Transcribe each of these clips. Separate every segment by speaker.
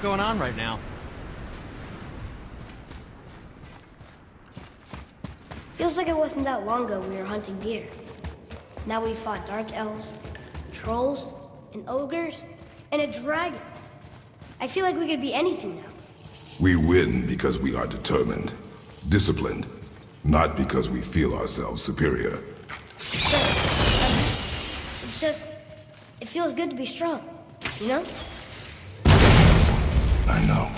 Speaker 1: going on right now?
Speaker 2: Feels like it wasn't that long ago we were hunting deer. Now we fought dark elves, trolls, and ogres, and a dragon. I feel like we could be anything now.
Speaker 3: We win because we are determined, disciplined, not because we feel ourselves superior.
Speaker 2: Sure, it's just, it feels good to be strong, you know?
Speaker 3: I know.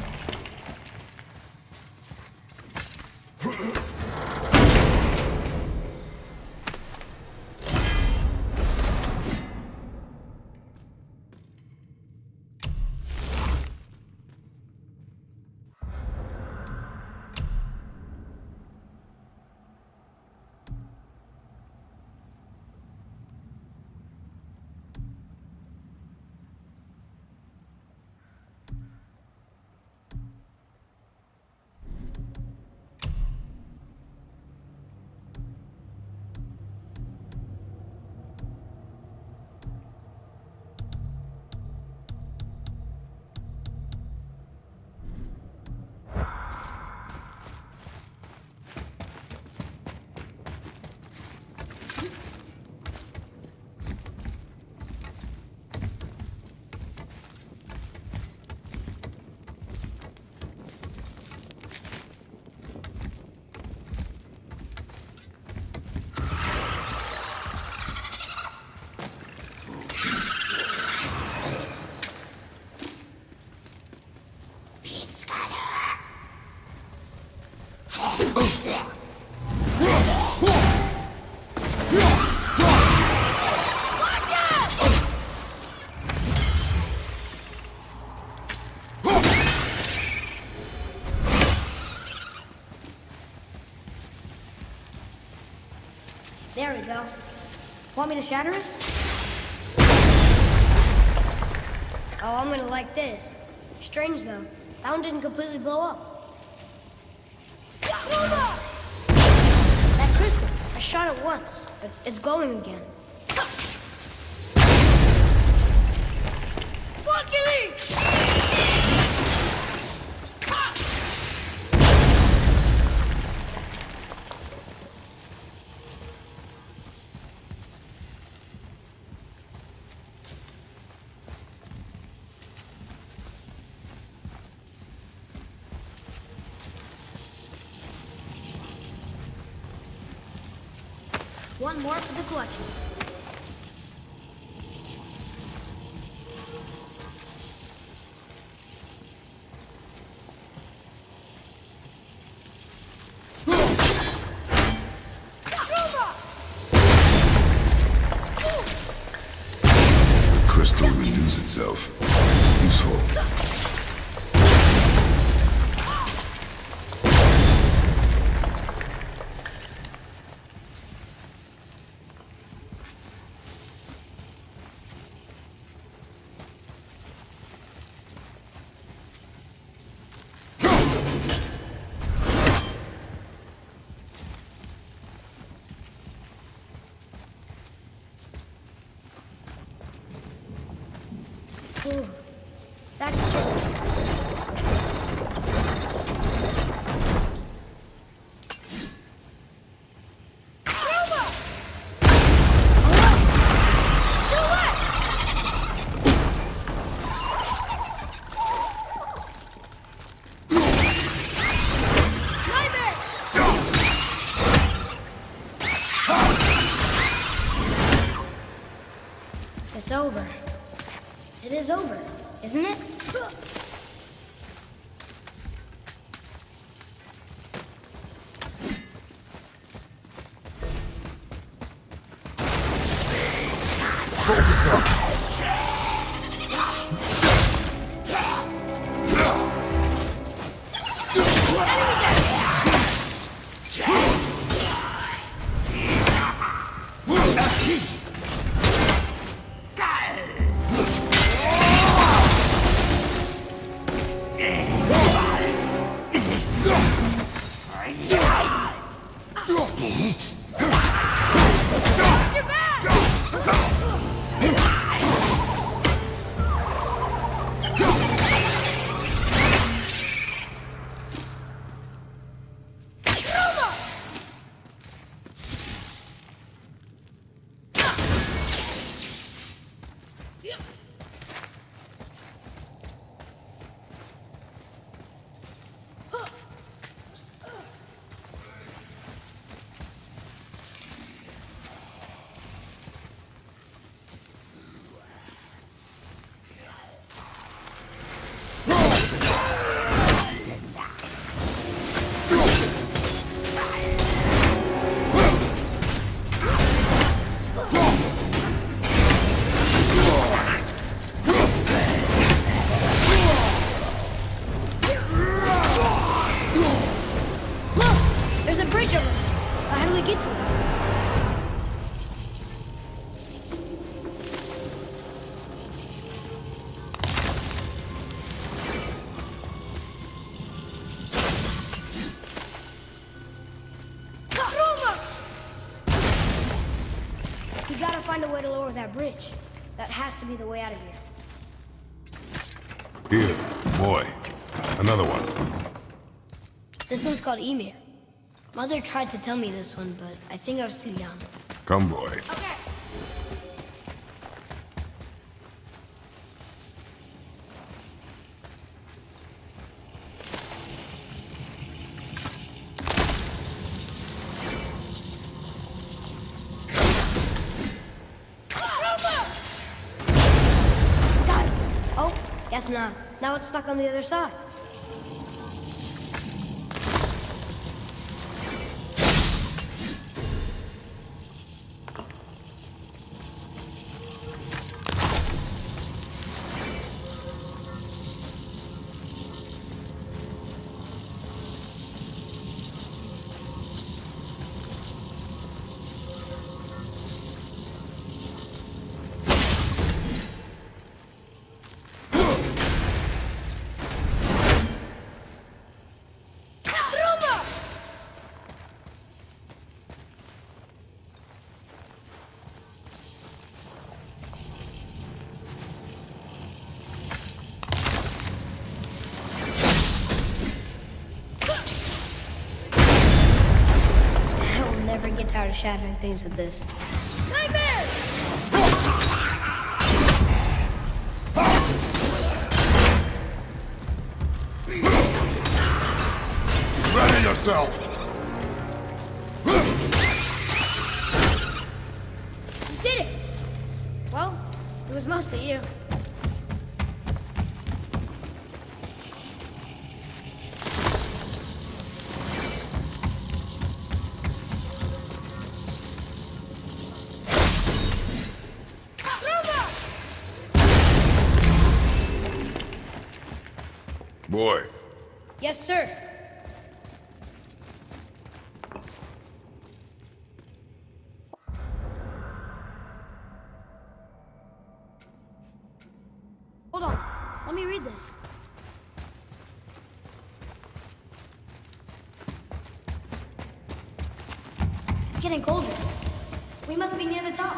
Speaker 2: There we go. Want me to shatter it? Oh, I'm gonna like this. Strange though, that one didn't completely blow up. That crystal, I shot it once, but it's glowing again. One more for the collection.
Speaker 3: The crystal renews itself. Useful.
Speaker 2: Ooh, that's chilly. It's over. It is over, isn't it?
Speaker 3: Focus up.
Speaker 2: find a way to lower that bridge. That has to be the way out of here.
Speaker 3: Here, boy. Another one.
Speaker 2: This one's called Emir. Mother tried to tell me this one, but I think I was too young.
Speaker 3: Come, boy.
Speaker 2: Okay. Got it. Oh, guess not. Now it's stuck on the other side. Never get tired of shattering things with this. Nightmare!
Speaker 3: Ready yourself!
Speaker 2: You did it! Well, it was mostly you.
Speaker 3: Boy.
Speaker 2: Yes, sir. Hold on. Let me read this. It's getting colder. We must be near the top.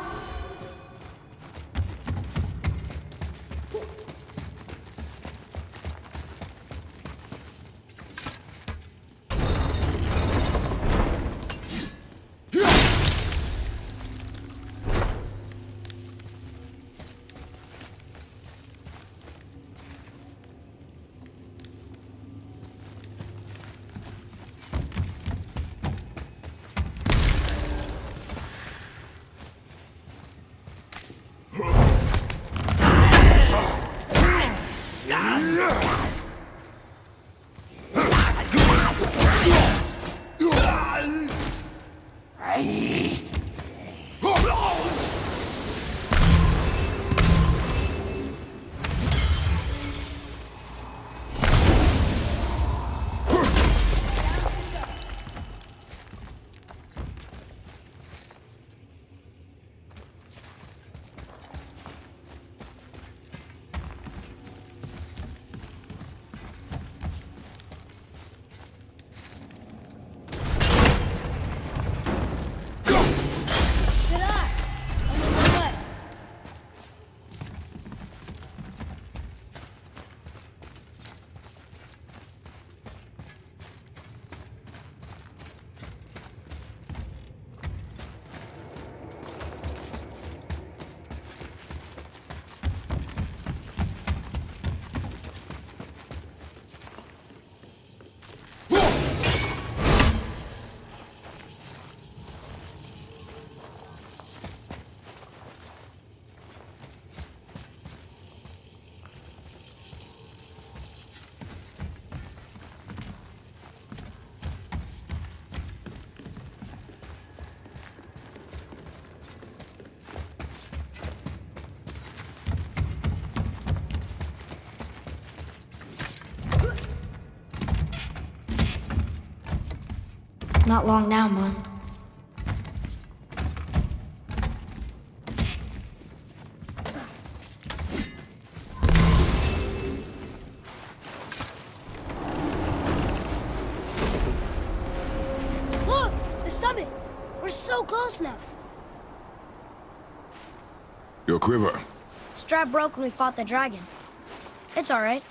Speaker 2: Not long now, Mom. Look! The summit! We're so close now.
Speaker 3: your quiver.
Speaker 2: Strap broke when we fought the dragon. It's alright.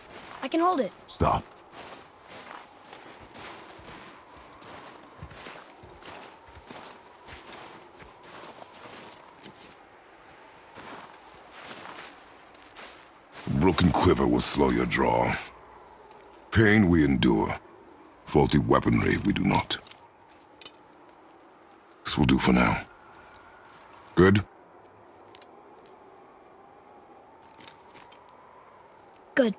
Speaker 2: I can hold it.
Speaker 3: Stop. A broken quiver will slow your draw. Pain we endure. Faulty weaponry we do not. This will do for now. Good?
Speaker 2: Good.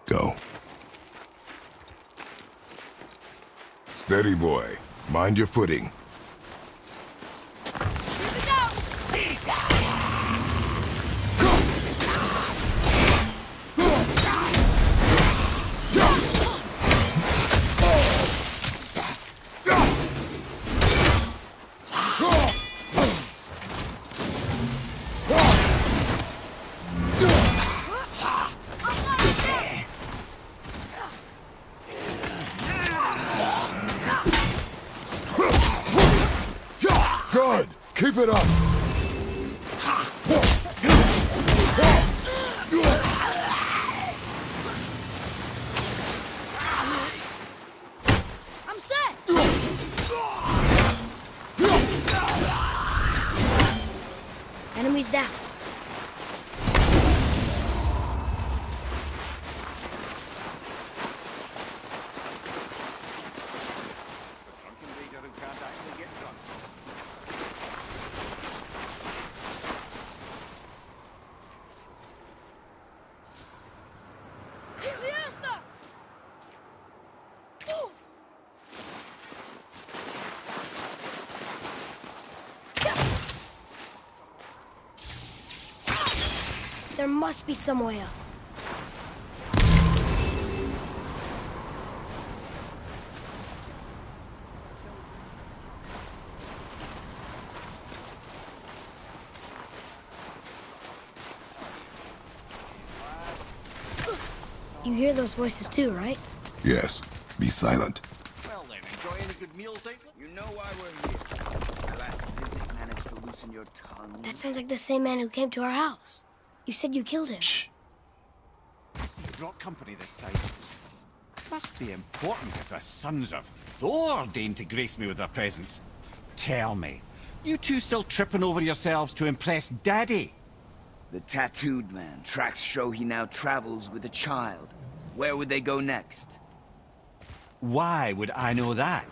Speaker 3: Go. Steady, boy. Mind your footing. Good! Keep it up!
Speaker 2: I'm set! Enemies down. There must be some way up. You hear those voices too, right?
Speaker 3: Yes. Be silent.
Speaker 1: Well then, enjoy any good meals, David? You know why we're here. Alas, didn't manage to loosen your tongue.
Speaker 2: That sounds like the same man who came to our house. You said you killed him.
Speaker 3: Shh.
Speaker 1: You brought company this time. Must be important if the sons of Thor deign to grace me with their presence. Tell me, you two still tripping over yourselves to impress Daddy?
Speaker 4: The tattooed man. Tracks show he now travels with a child. Where would they go next?
Speaker 1: Why would I know that?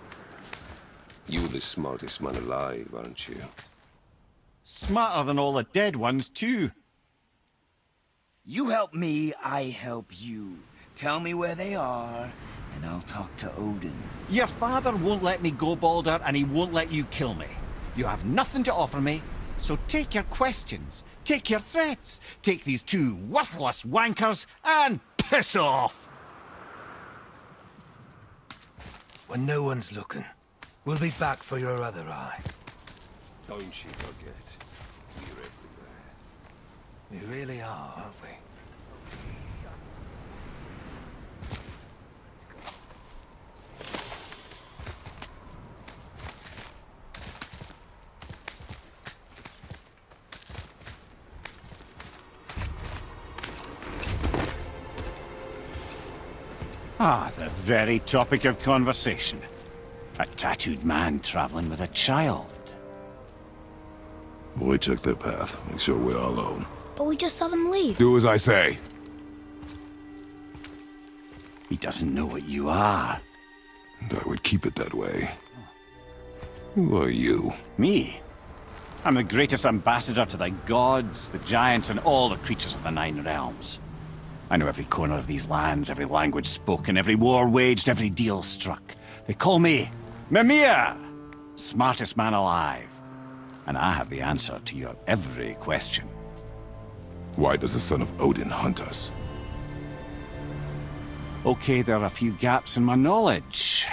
Speaker 5: You're the smartest man alive, aren't you?
Speaker 1: Smarter than all the dead ones, too.
Speaker 4: You help me, I help you. Tell me where they are, and I'll talk to Odin.
Speaker 1: Your father won't let me go, Baldur, and he won't let you kill me. You have nothing to offer me, so take your questions, take your threats, take these two worthless wankers, and piss off!
Speaker 6: When no one's looking, we'll be back for your other eye.
Speaker 5: Don't you forget, we're everywhere.
Speaker 6: We really are, aren't we?
Speaker 1: Ah, the very topic of conversation. A tattooed man traveling with a child.
Speaker 3: Boy, check their path. Make sure we're all alone.
Speaker 2: But we just saw them leave.
Speaker 3: Do as I say.
Speaker 1: He doesn't know what you are.
Speaker 3: And I would keep it that way. Who are you?
Speaker 1: Me? I'm the greatest ambassador to the gods, the giants, and all the creatures of the Nine Realms. I know every corner of these lands, every language spoken, every war waged, every deal struck. They call me Mimir, smartest man alive. And I have the answer to your every question.
Speaker 3: Why does the son of Odin hunt us?
Speaker 1: Okay, there are a few gaps in my knowledge.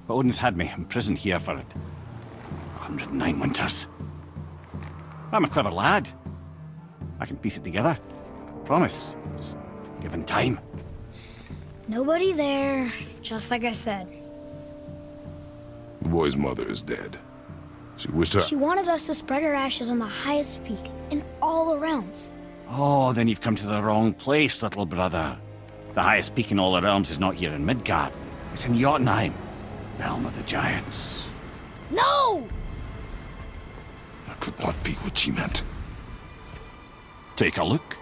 Speaker 1: But Odin's had me imprisoned here for 109 winters. I'm a clever lad. I can piece it together. Promise. Just given time.
Speaker 2: Nobody there, just like I said.
Speaker 3: The boy's mother is dead. She wished her...
Speaker 2: She wanted us to spread her ashes on the highest peak in all the realms.
Speaker 1: Oh, then you've come to the wrong place, little brother. The highest peak in all the realms is not here in Midgard. It's in Jotunheim, realm of the giants.
Speaker 2: No!
Speaker 3: That could not be what she meant.
Speaker 1: Take a look.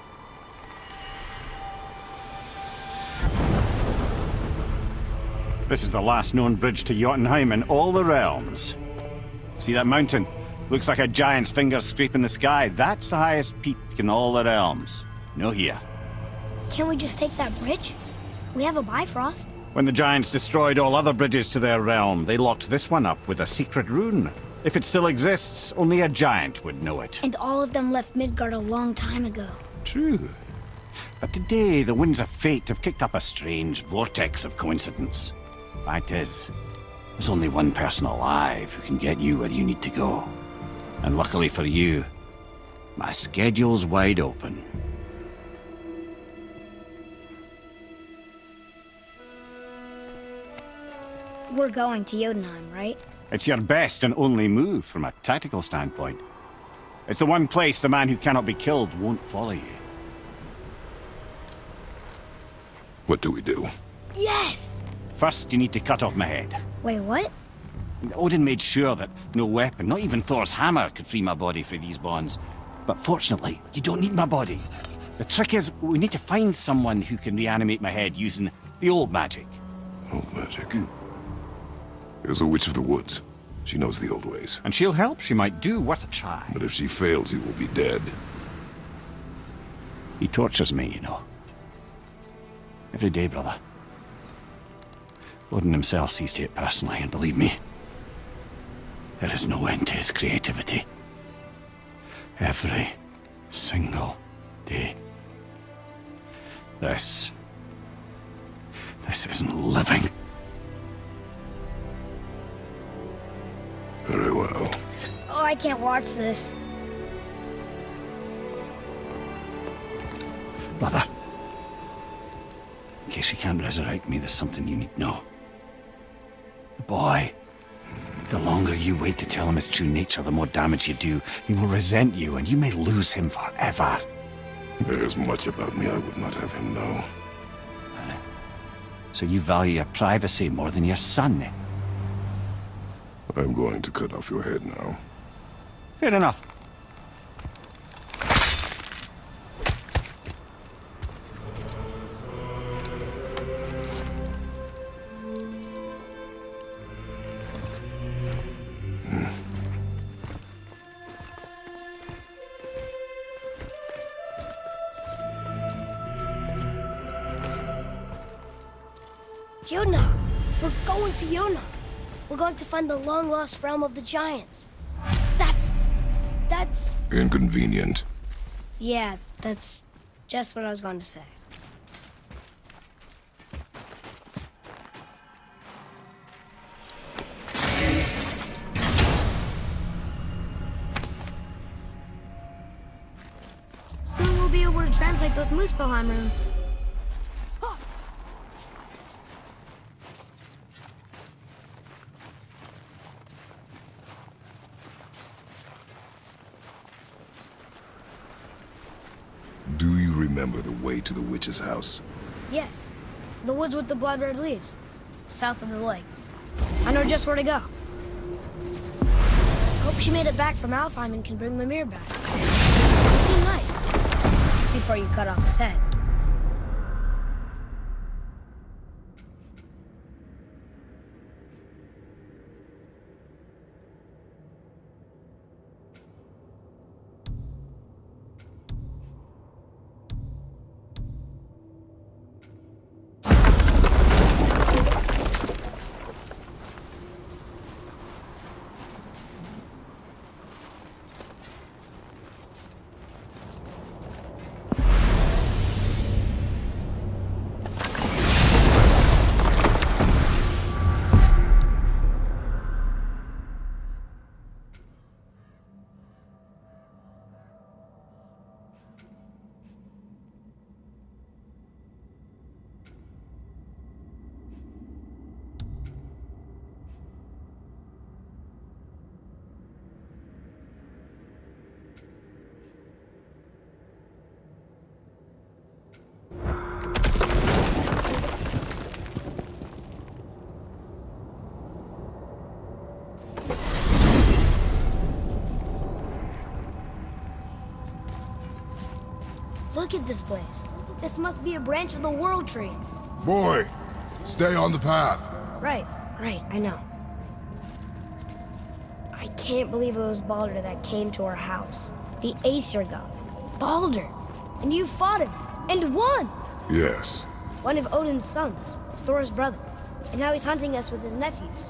Speaker 1: This is the last known bridge to Jotunheim in all the realms. See that mountain? Looks like a giant's finger scraping the sky. That's the highest peak in all the realms. No here.
Speaker 2: Can't we just take that bridge? We have a Bifrost.
Speaker 1: When the giants destroyed all other bridges to their realm, they locked this one up with a secret rune. If it still exists, only a giant would know it.
Speaker 2: And all of them left Midgard a long time ago.
Speaker 1: True. But today, the winds of fate have kicked up a strange vortex of coincidence. Fact is, there's only one person alive who can get you where you need to go. And luckily for you, my schedule's wide open.
Speaker 2: We're going to Jotunheim, right?
Speaker 1: It's your best and only move from a tactical standpoint. It's the one place the man who cannot be killed won't follow you.
Speaker 3: What do we do?
Speaker 2: Yes!
Speaker 1: First, you need to cut off my head.
Speaker 2: Wait, what?
Speaker 1: Odin made sure that no weapon, not even Thor's hammer, could free my body from these bonds. But fortunately, you don't need my body. The trick is, we need to find someone who can reanimate my head using the old magic.
Speaker 3: Old magic. There's a witch of the woods. She knows the old ways.
Speaker 1: And she'll help, she might do, worth a try.
Speaker 3: But if she fails, he will be dead.
Speaker 1: He tortures me, you know. Every day, brother. Odin himself sees to it personally, and believe me, there is no end to his creativity. Every single day. This isn't living.
Speaker 3: Very well.
Speaker 2: Oh, I can't watch this.
Speaker 1: Brother, in case you can't resurrect me, there's something you need to know. The boy, the longer you wait to tell him his true nature, the more damage you do. He will resent you, and you may lose him forever.
Speaker 3: There is much about me I would not have him know.
Speaker 1: So you value your privacy more than your son, eh?
Speaker 3: I'm going to cut off your head now.
Speaker 1: Fair enough.
Speaker 2: Yona! We're going to Yona! We're going to find the long-lost realm of the giants. That's...
Speaker 3: Inconvenient.
Speaker 2: Yeah, that's just what I was going to say. Soon we'll be able to translate those Muspelheim runes.
Speaker 3: Do you remember the way to the witch's house?
Speaker 2: Yes, the woods with the blood-red leaves, south of the lake. I know just where to go. Hope she made it back from Alfheim and can bring Mimir back. He seemed nice, before you cut off his head. Look at this place. This must be a branch of the World Tree.
Speaker 3: Boy, stay on the path.
Speaker 2: Right, I know. I can't believe it was Baldur that came to our house. The Aesir god. Baldur! And you fought him, and won!
Speaker 3: Yes.
Speaker 2: One of Odin's sons, Thor's brother. And now he's hunting us with his nephews.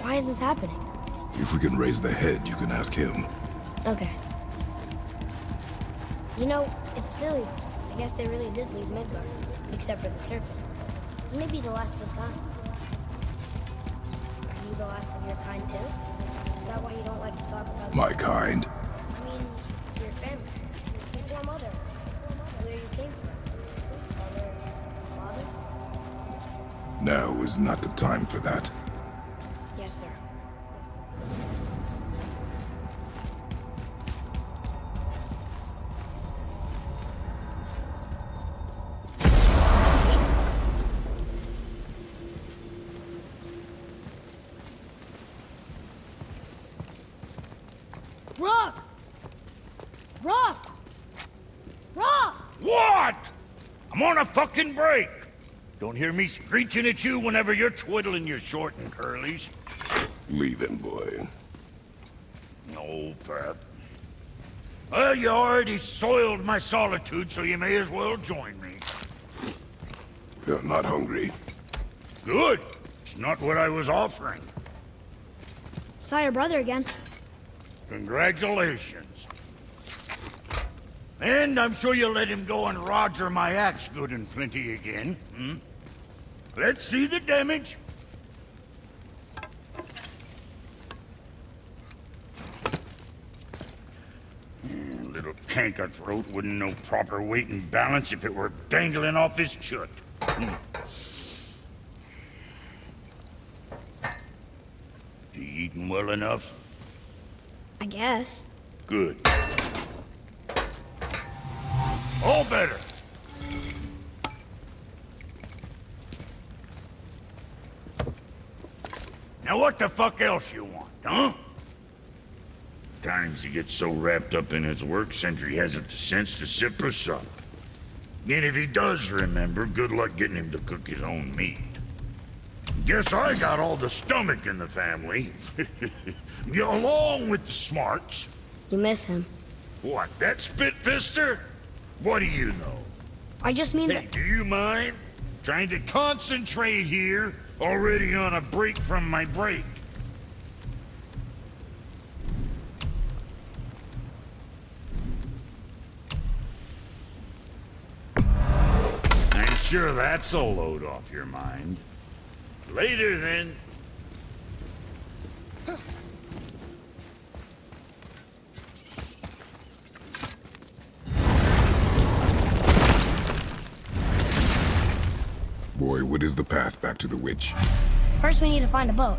Speaker 2: Why is this happening?
Speaker 3: If we can raise the head, you can ask him.
Speaker 2: Okay. You know, it's silly. I guess they really did leave Midgard, except for the serpent. Maybe the last of his kind. Are you the last of your kind too? Is that why you don't like to talk about
Speaker 3: My kind.
Speaker 2: I mean, your family. Before mother. Where you came from. Mother, father?
Speaker 3: Now is not the time for that.
Speaker 2: Yes, sir. Rock! Rock! Rock!
Speaker 7: What? I'm on a fucking break. Don't hear me screeching at you whenever you're twiddling your short and curlies.
Speaker 3: Leave him, boy.
Speaker 7: No, Pep. Well, you already soiled my solitude, so you may as well join me.
Speaker 3: You're not hungry.
Speaker 7: Good. It's not what I was offering.
Speaker 2: Saw your brother again.
Speaker 7: Congratulations. And I'm sure you'll let him go and Roger my axe good and plenty again, hmm? Let's see the damage. Little canker throat wouldn't know proper weight and balance if it were dangling off his chut. You eating well enough?
Speaker 2: I guess.
Speaker 7: Good. All better. Now what the fuck else you want, huh? Times he gets so wrapped up in his work, Sentry hasn't the sense to sip or sup. And if he does remember, good luck getting him to cook his own meat. Guess I got all the stomach in the family. Along with the smarts.
Speaker 2: You miss him.
Speaker 7: What, that spit-fister? What do you know?
Speaker 2: I just mean
Speaker 7: Hey,
Speaker 2: that...
Speaker 7: do you mind? Trying to concentrate here, already on a break from my break. I'm sure that's a load off your mind. Later, then.
Speaker 3: Boy, what is the path back to the witch?
Speaker 2: First we need to find a boat.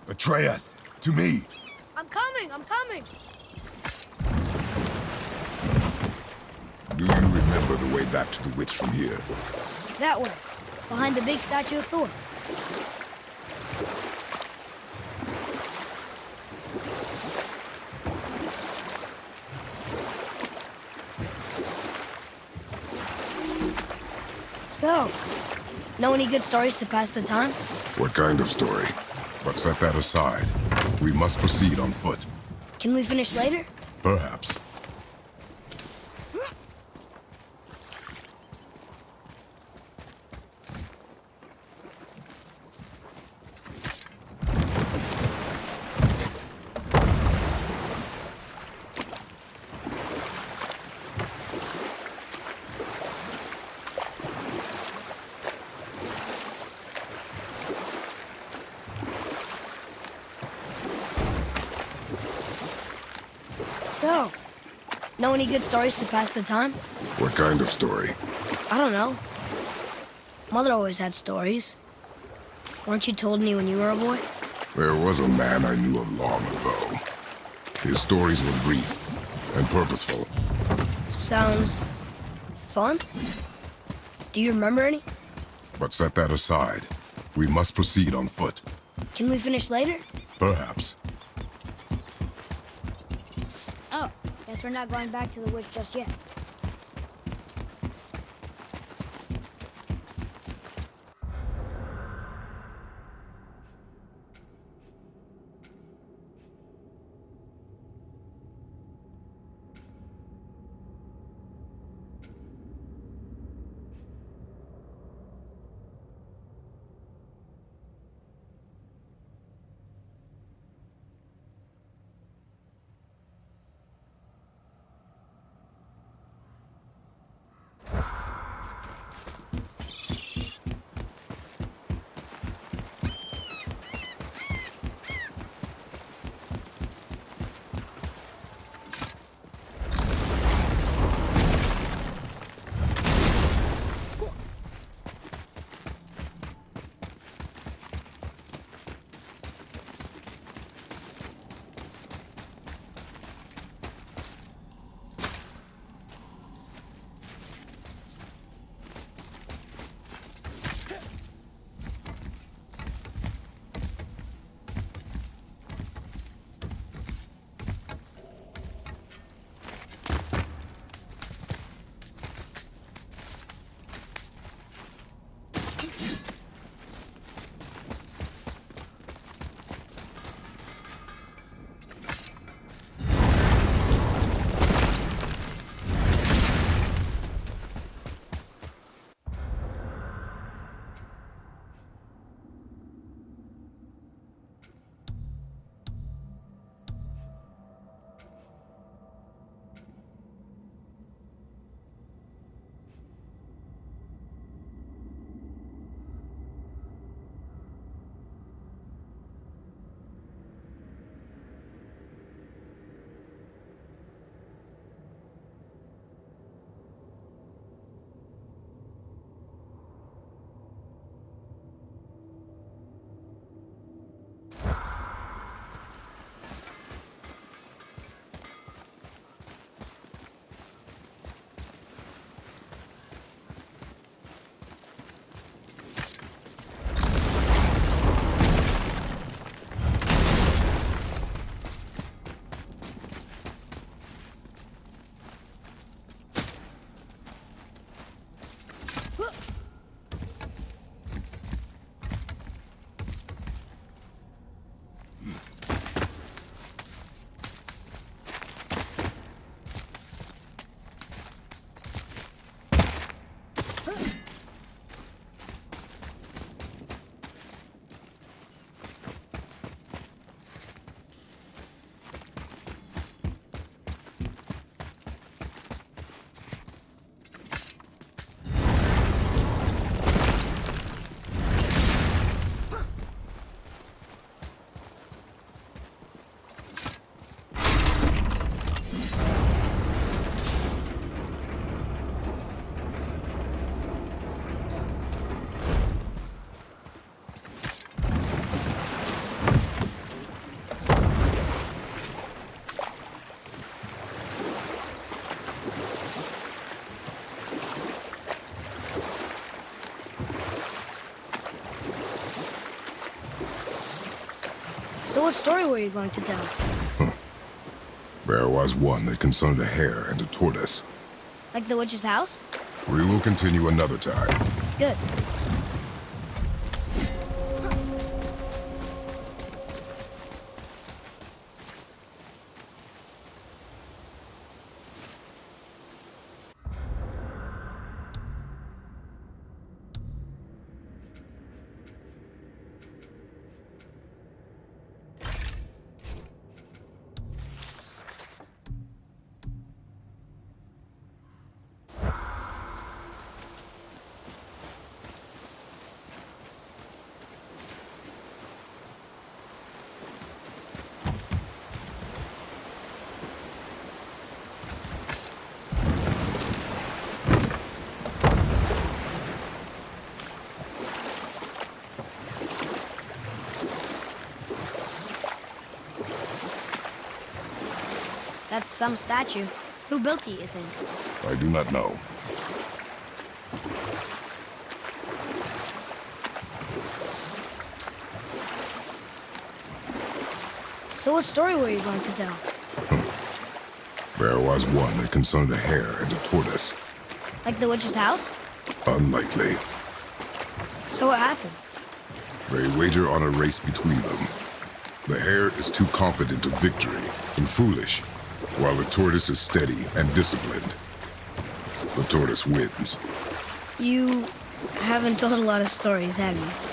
Speaker 3: Atreus, to me.
Speaker 2: I'm coming!
Speaker 3: Do you remember the way back to the witch from here?
Speaker 2: That way. Behind the big statue of Thor. So, know any good stories to pass the time?
Speaker 3: What kind of story? But set that aside. We must proceed on foot.
Speaker 2: Can we finish later?
Speaker 3: Perhaps.
Speaker 2: So, know any good stories to pass the time?
Speaker 3: What kind of story?
Speaker 2: I don't know. Mother always had stories. Weren't you told any when you were a boy?
Speaker 3: There was a man I knew of long ago. His stories were brief, and purposeful.
Speaker 2: Sounds fun. Do you remember any?
Speaker 3: But set that aside. We must proceed on foot.
Speaker 2: Can we finish later?
Speaker 3: Perhaps.
Speaker 2: Oh, guess we're not going back to the woods just yet. So what story were you going to tell?
Speaker 3: There was one that concerned a hare and a tortoise.
Speaker 2: Like the witch's house?
Speaker 3: We will continue another time.
Speaker 2: Good. It's some statue. Who built it, you think?
Speaker 3: I do not know.
Speaker 2: So what story were you going to tell?
Speaker 3: There was one that concerned a hare and a tortoise.
Speaker 2: Like the witch's house?
Speaker 3: Unlikely.
Speaker 2: So what happens?
Speaker 3: They wager on a race between them. The hare is too confident of victory and foolish, while the tortoise is steady and disciplined. The tortoise wins.
Speaker 2: You haven't told a lot of stories, have you?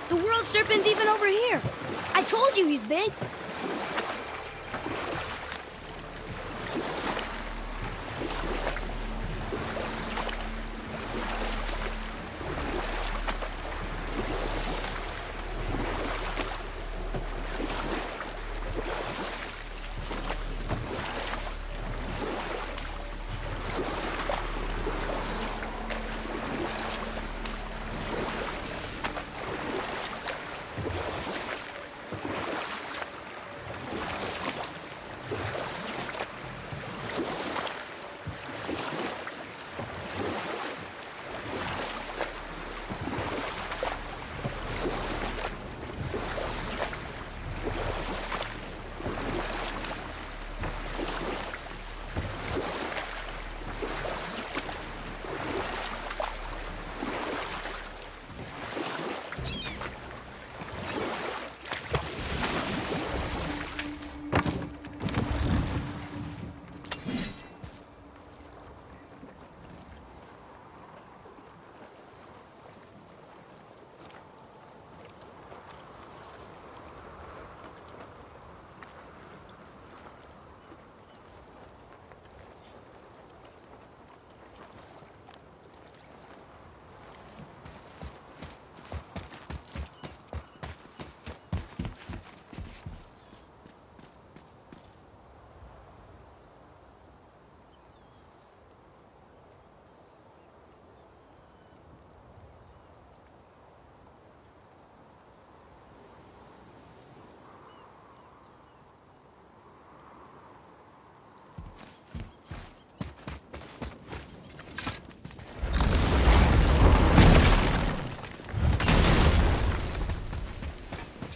Speaker 2: The world serpent's even over here. I told you he's big.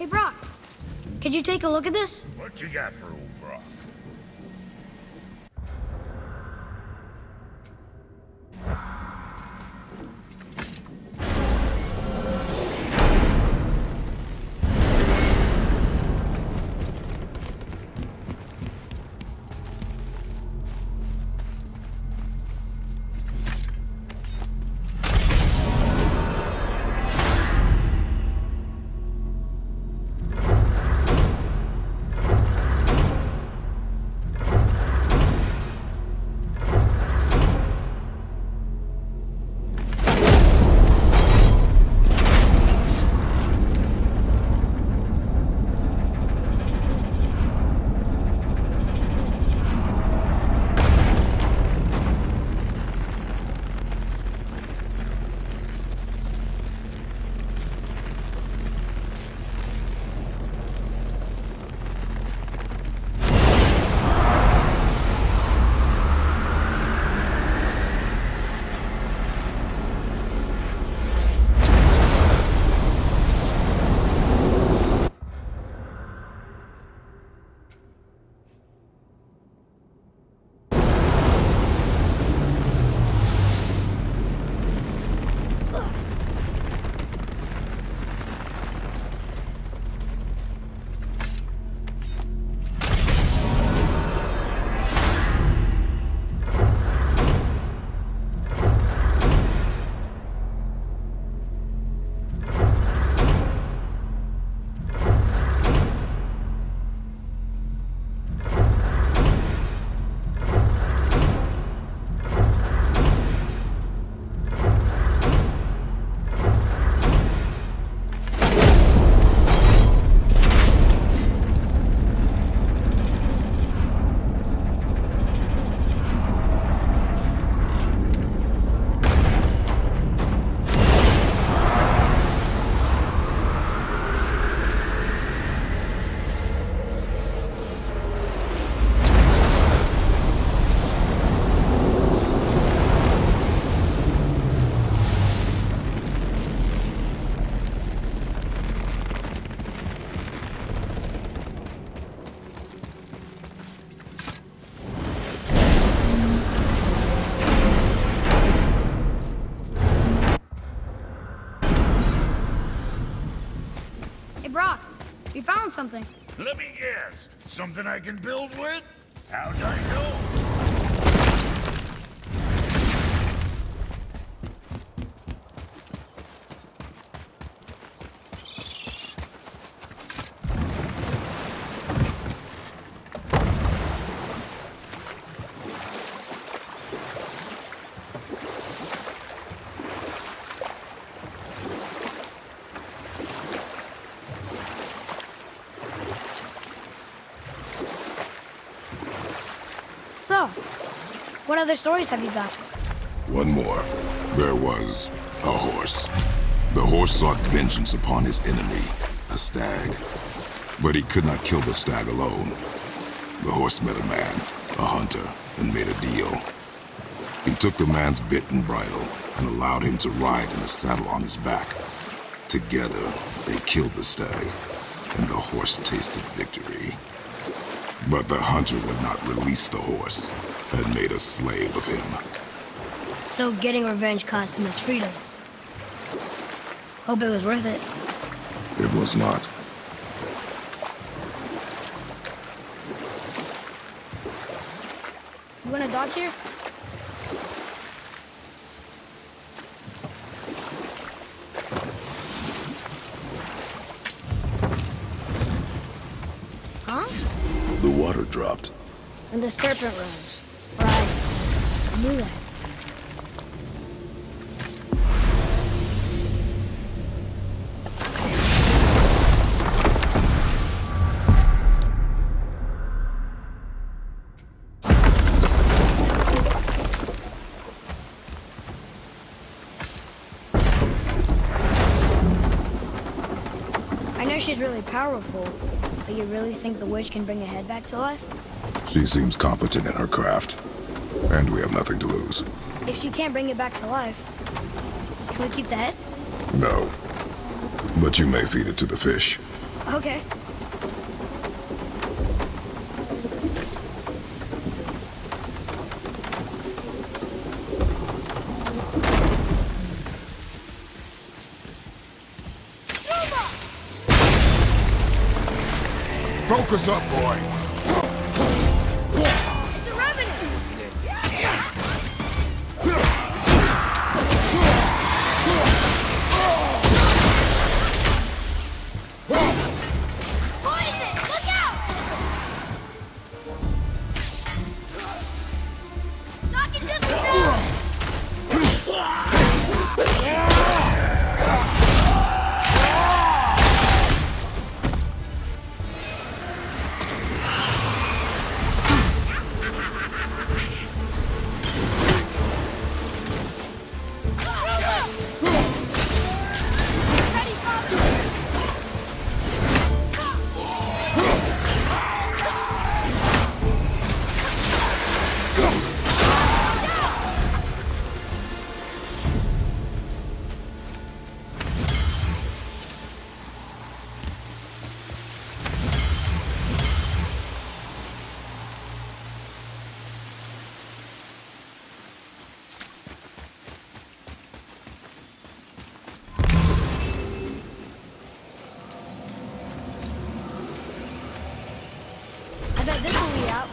Speaker 2: Hey, Brock, could you take a look at this?
Speaker 7: What you got for old Brock?
Speaker 2: something.
Speaker 7: Let me guess. Something I can build with? How'd I know?
Speaker 2: So, what other stories have you got?
Speaker 3: One more. There was a horse. The horse sought vengeance upon his enemy, a stag. But he could not kill the stag alone. The horse met a man, a hunter, and made a deal. He took the man's bit and bridle and allowed him to ride in a saddle on his back. Together, they killed the stag, and the horse tasted victory. But the hunter would not release the horse and made a slave of him.
Speaker 2: So getting revenge cost him his freedom. Hope it was worth it.
Speaker 3: It was not.
Speaker 2: You want a dog here? Huh?
Speaker 3: The water dropped.
Speaker 2: And the serpent rose. Right. I knew that. I know she's really powerful, but you really think the witch can bring a head back to life?
Speaker 3: She seems competent in her craft, and we have nothing to lose.
Speaker 2: If she can't bring it back to life, can we keep the head?
Speaker 3: No. But you may feed it to the fish.
Speaker 2: Okay.
Speaker 3: Focus up, boy!
Speaker 2: It's a revenant! Poison! Look out! Knocking distance now! Ready, father! I bet this will lead out.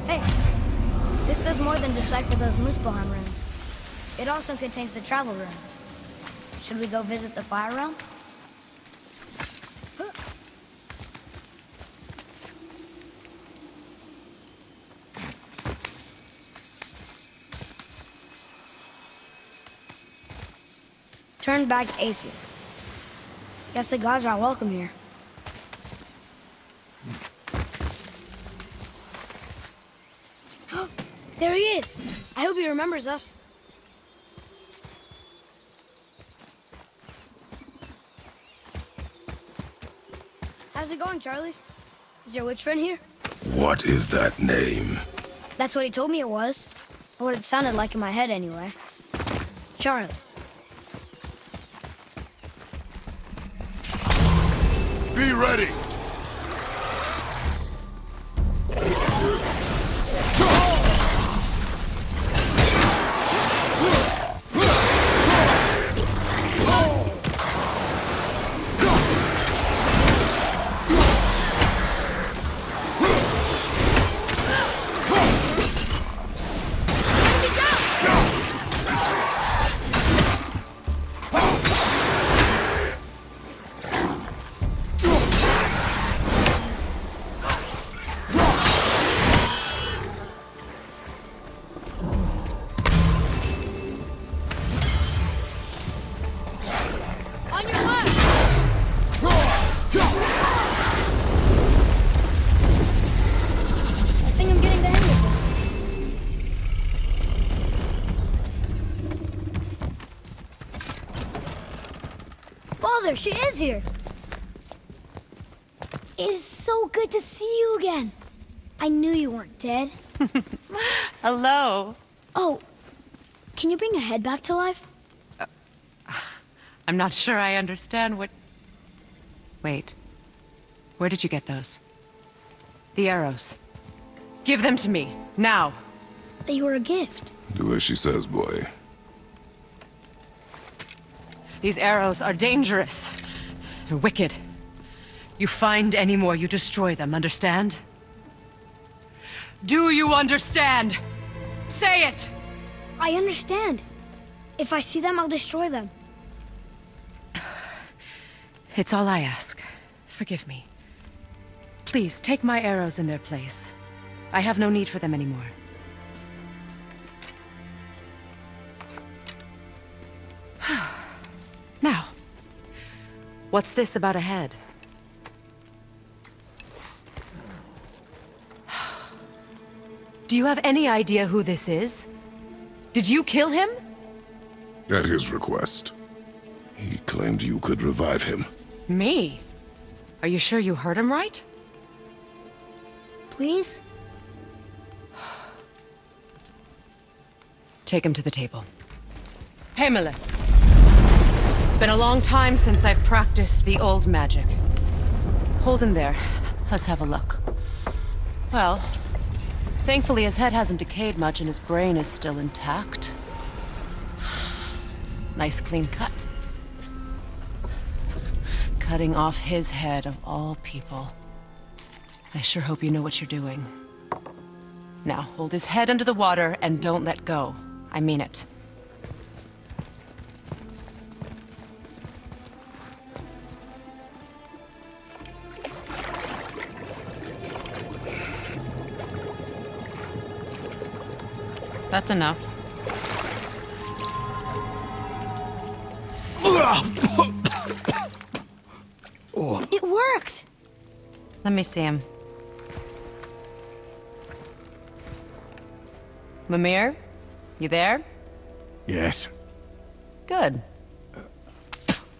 Speaker 2: Hey, this does more than decipher those Muspelheim runes. It also contains the travel rune. Should we go visit the fire realm? Turn back Aesir. Guess the gods are welcome here. There he is! I hope he remembers us. How's it going, Charlie? Is your witch friend here?
Speaker 3: What is that name?
Speaker 2: That's what he told me it was. Or what it sounded like in my head, anyway. Charlie.
Speaker 3: Be ready!
Speaker 2: Father, she is here. It is so good to see you again. I knew you weren't dead.
Speaker 8: Hello.
Speaker 2: Oh, can you bring a head back to life?
Speaker 8: I'm not sure I understand what... Wait. Where did you get those? The arrows. Give them to me, now.
Speaker 2: They were a gift.
Speaker 3: Do as she says, boy.
Speaker 8: These arrows are dangerous. They're wicked. You find any more, you destroy them, understand? Do you understand? Say it!
Speaker 2: I understand. If I see them, I'll destroy them.
Speaker 8: It's all I ask. Forgive me. Please, take my arrows in their place. I have no need for them anymore. Now, what's this about a head? Do you have any idea who this is? Did you kill him?
Speaker 3: At his request. He claimed you could revive him.
Speaker 8: Me? Are you sure you heard him right?
Speaker 2: Please?
Speaker 8: Take him to the table. Pamela. It's been a long time since I've practiced the old magic. Hold him there. Let's have a look. Well, thankfully his head hasn't decayed much and his brain is still intact. Nice clean cut. Cutting off his head of all people. I sure hope you know what you're doing. Now, hold his head under the water and don't let go. I mean it. That's enough.
Speaker 2: It worked!
Speaker 8: Let me see him. Mimir? You there?
Speaker 1: Yes.
Speaker 8: Good.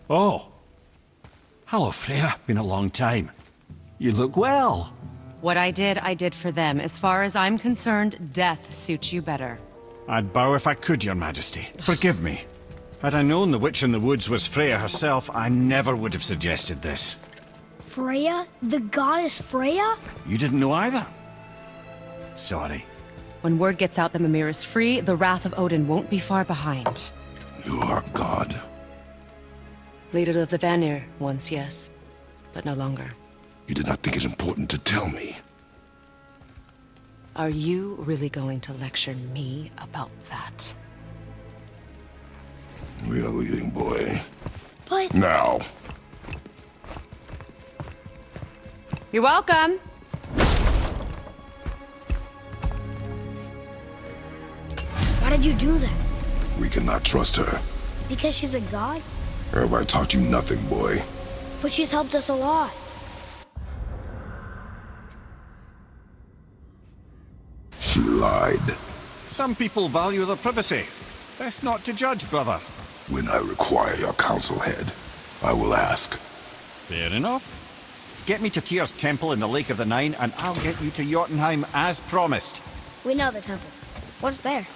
Speaker 1: Oh. Hello, Freya. Been a long time. You look well.
Speaker 8: What I did for them. As far as I'm concerned, death suits you better.
Speaker 1: I'd bow if I could, Your Majesty. Forgive me. Had I known the witch in the woods was Freya herself, I never would have suggested this.
Speaker 2: Freya? The goddess Freya?
Speaker 1: You didn't know either? Sorry.
Speaker 8: When word gets out that Mimir is free, the wrath of Odin won't be far behind.
Speaker 3: You are God.
Speaker 8: Leader of the Vanir, once yes, but no longer.
Speaker 3: You did not think it important to tell me.
Speaker 8: Are you really going to lecture me about that?
Speaker 3: We are leaving, boy.
Speaker 2: But...
Speaker 3: Now.
Speaker 8: You're welcome.
Speaker 2: Why did you do that?
Speaker 3: We cannot trust her.
Speaker 2: Because she's a god?
Speaker 3: Have I taught you nothing, boy?
Speaker 2: But she's helped us a lot.
Speaker 3: She lied.
Speaker 1: Some people value their privacy. Best not to judge, brother.
Speaker 3: When I require your council head, I will ask.
Speaker 1: Fair enough. Get me to Tyr's temple in the Lake of the Nine, and I'll get you to Jotunheim as promised.
Speaker 2: We know the temple. What's there?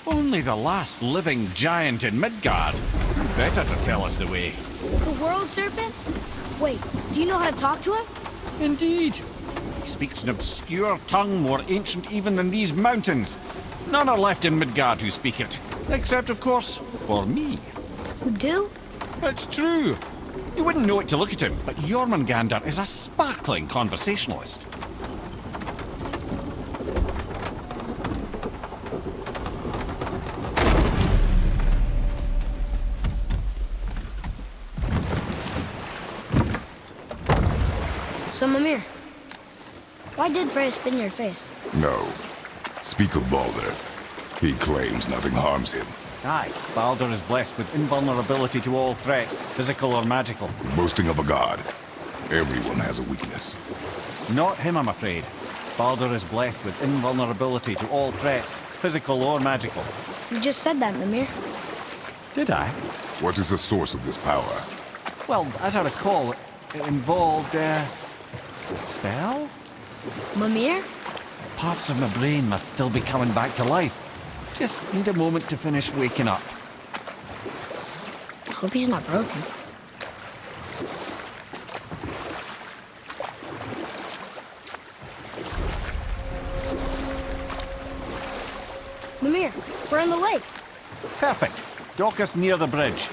Speaker 1: Only the last living giant in Midgard. Who better to tell us the way?
Speaker 2: The world serpent? Wait, do you know how to talk to him?
Speaker 1: Indeed. He speaks an obscure tongue more ancient even than these mountains. None are left in Midgard who speak it. Except, of course, for me.
Speaker 2: You do?
Speaker 1: It's true. You wouldn't know it to look at him, but Jormungandr is a sparkling conversationalist.
Speaker 2: So, Mimir, why did Freya spin your face?
Speaker 3: No. Speak of Balder. He claims nothing harms him.
Speaker 1: Aye, Baldur is blessed with invulnerability to all threats, physical or magical.
Speaker 3: Boasting of a god. Everyone has a weakness.
Speaker 1: Not him, I'm afraid. Baldur is blessed with invulnerability to all threats, physical or magical.
Speaker 2: You just said that, Mimir.
Speaker 1: Did I?
Speaker 3: What is the source of this power?
Speaker 1: Well, as I recall, it involved, a spell?
Speaker 2: Mimir?
Speaker 1: Parts of my brain must still be coming back to life. Just need a moment to finish waking up.
Speaker 2: I hope he's not broken. Mimir, we're on the lake.
Speaker 1: Perfect. Dock us near the bridge.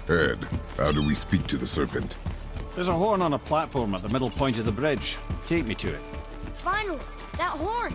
Speaker 3: Ed, how do we speak to the serpent?
Speaker 1: There's a horn on a platform at the middle point of the bridge. Take me to it.
Speaker 2: Finally, that horn.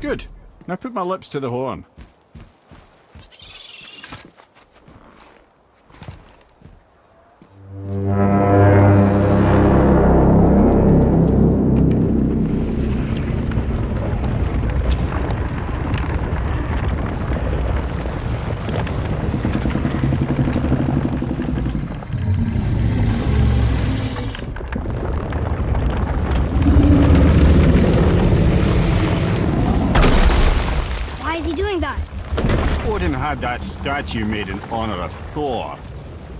Speaker 1: Good. Now put my lips to the horn. Odin had that statue made in honor of Thor.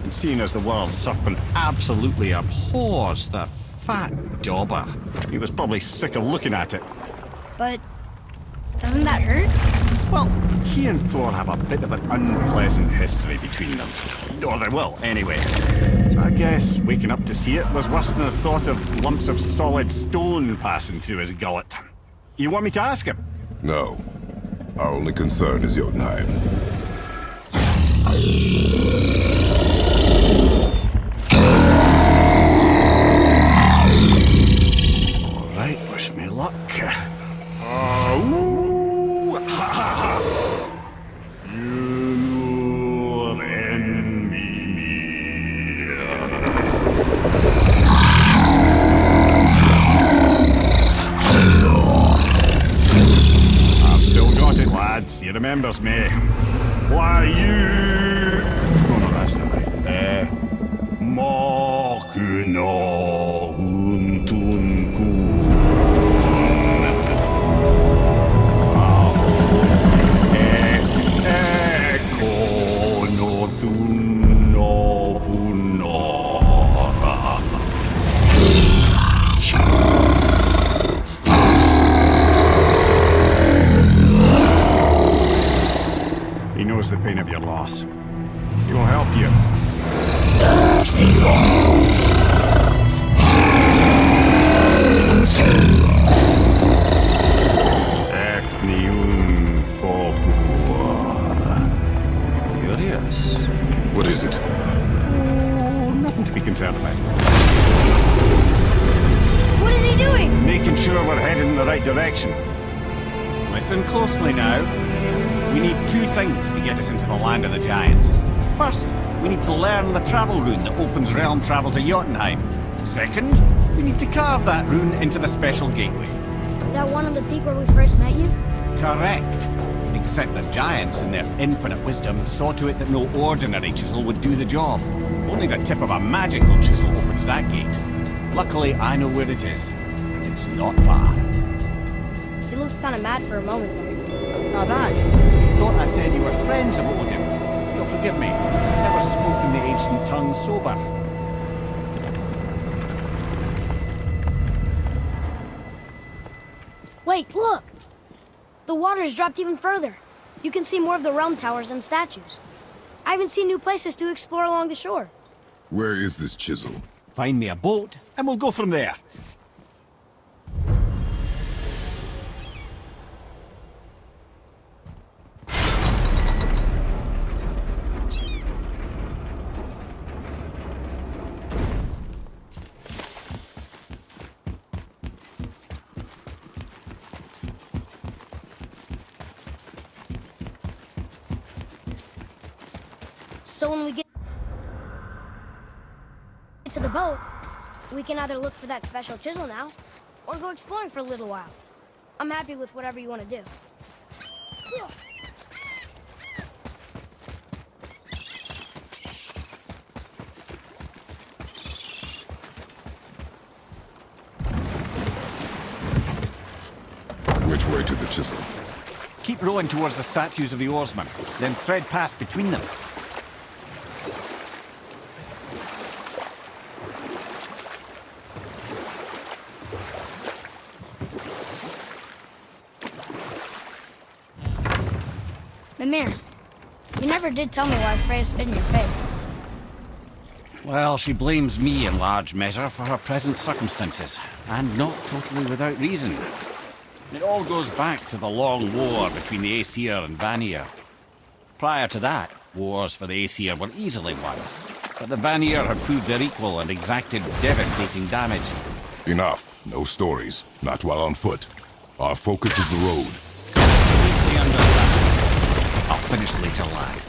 Speaker 1: And seeing as the world serpent absolutely abhors the fat dauber, he was probably sick of looking at it.
Speaker 2: But doesn't that hurt?
Speaker 1: Well, he and Thor have a bit of an unpleasant history between them. Or they will, anyway. So I guess waking up to see it was worse than the thought of lumps of solid stone passing through his gullet. You want me to ask him?
Speaker 3: No. Our only concern is Jotunheim.
Speaker 1: All right, wish me luck. Ooh, ha, ha, ha. You and me. I've still got it, lads. He remembers me. Why you? Oh no, that's not right. Makuna huntun kun. He knows the pain of your loss. He will help you.
Speaker 3: What is it?
Speaker 1: Nothing to be concerned about.
Speaker 2: What is he doing?
Speaker 1: Making sure we're heading in the right direction. Listen closely now. We need two things to get us into the land of the giants. First, we need to learn the travel rune that opens realm travel to Jotunheim. Second, we need to carve that rune into the special gateway.
Speaker 2: That one on the peak where we first met you?
Speaker 1: Correct. Except the giants, in their infinite wisdom, saw to it that no ordinary chisel would do the job. Only the tip of a magical chisel opens that gate. Luckily, I know where it is, and it's not far.
Speaker 2: You looked kind of mad for a moment there.
Speaker 1: Now that, you thought I said you were friends of Odin. You'll forgive me. I've never spoken the ancient tongue sober.
Speaker 2: Wait, look! The water's dropped even further. You can see more of the realm towers and statues. I even see new places to explore along the shore.
Speaker 3: Where is this chisel?
Speaker 1: Find me a boat, and we'll go from there.
Speaker 2: So when we get to the boat, we can either look for that special chisel now, or go exploring for a little while. I'm happy with whatever you want to do.
Speaker 3: Which way to the chisel?
Speaker 1: Keep rowing towards the statues of the oarsmen, then thread past between them.
Speaker 2: Mimir, you never did tell me why Freya spit in your face.
Speaker 1: Well, she blames me in large measure for her present circumstances, and not totally without reason. It all goes back to the long war between the Aesir and Vanir. Prior to that, wars for the Aesir were easily won, but the Vanir had proved their equal and exacted devastating damage.
Speaker 3: Enough. No stories. Not while on foot. Our focus is the road.
Speaker 1: Completely understand. I'll finish later, lad.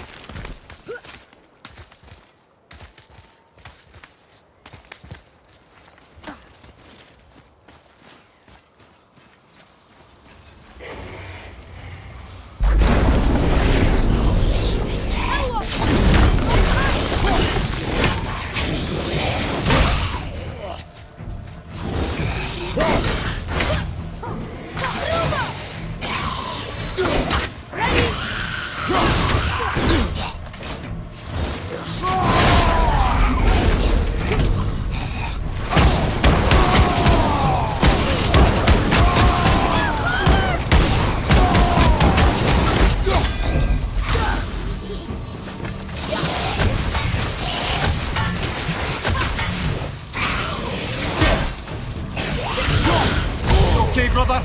Speaker 1: Okay, brother?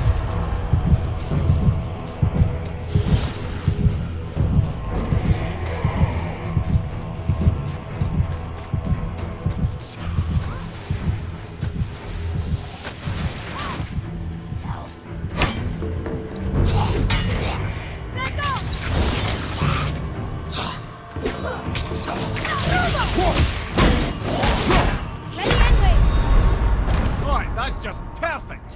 Speaker 1: Right, that's just perfect.